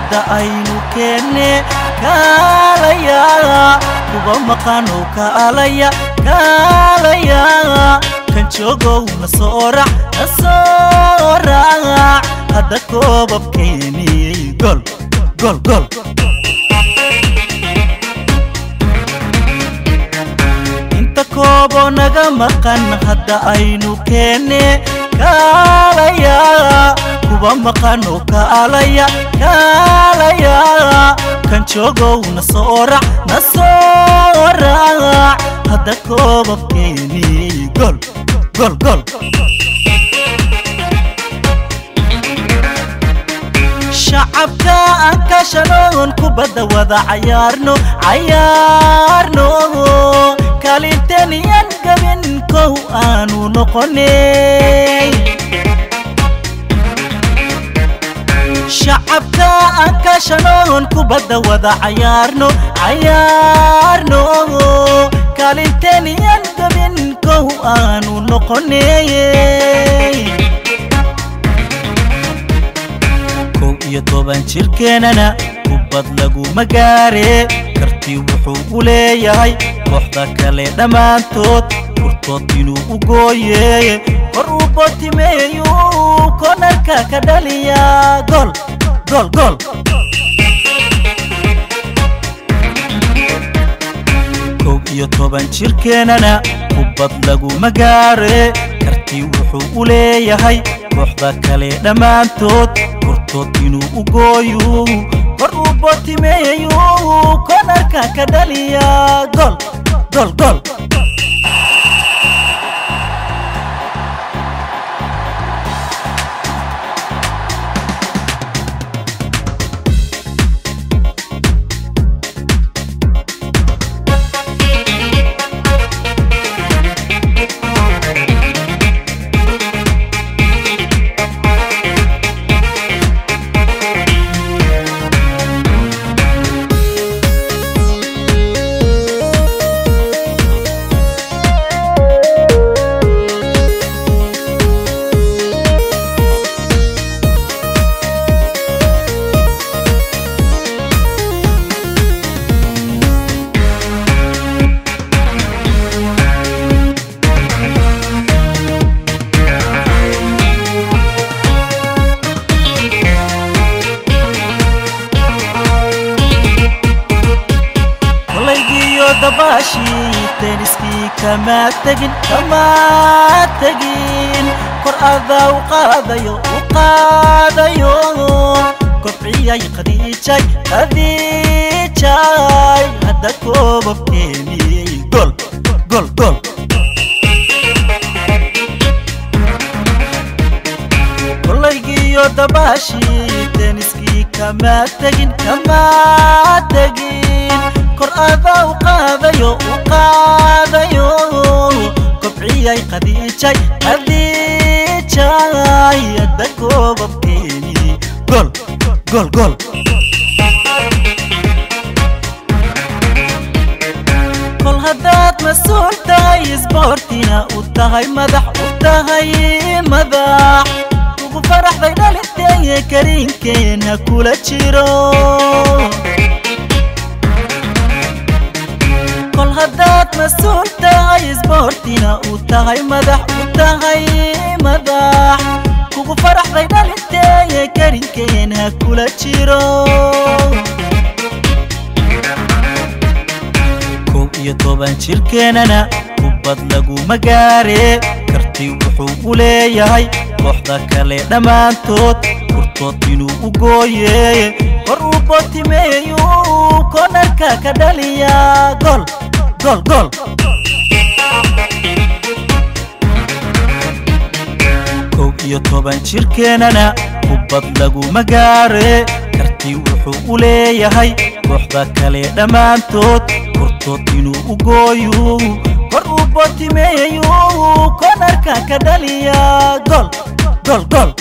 hadda aynu keenne kaalaya kuwa maqano kaalaya kaalaya kan joogow na soo raac hadda koobabkeeni gol gol gol inta koobo naga maqan hadda aynu keenne kaalaya kuwa maqano kaalaya kaalaya kan joogow na soo raac hadda koobabkeeni gol gol gol shacabka aan ka shanoon kubadda wada cayaarno kaalinteeniyaan gabin kow aanu noqonay shacabka aan ka shanoon kubadda wada cayaarno kaalinteeniyaan gabin kow aanu noqonay iyo 10 jirkeenana kubad lagu magaare karti wuxuu u leeyahay kooxda kale dhamaantood furtood inuu u gooyay kor u botimeeyo konarka ka dhaliya gol gol gol iyo 10 jirkeenana kubad lagu magaare karti wuxuu u leeyahay kooxda kale dhamaantood furtood inuu u gooyo kor u botimeeyo konarka ka dhaliya gol gol gol dabashi teniski kama tagin kor adaa u qaadayo kobciyay qadiijay hadda koobabkeeni gol gol gol kolaygiyo dabashi teniski kama tagin kor adaa u qaadayo kobciyay qadiijay hadda koobabkeeni gol gol gol kol haddaad mas-uul tahay isboortina u tahay madax ugu faraxday dhalinteeye kariinkeena kula jiro kol haddaad mas-uul tahay isboortina u tahay madax kugu faraxday dhalinteeye kariinkeena kula jiro iyo 10 jirkeenana kubad lagu magaare karti wuxuu u leeyahay kooxda kale dhamaantood furtood inuu u gooyay kor u botimeeyo konarka ka dhaliya gol gol gol iyo 10 jirkeenana kubad lagu magaare karti wuxuu u leeyahay kooxda kale dhamaantood furtood inuu u gooyo kor u botimeeyo konarka ka dhaliya gol gol gol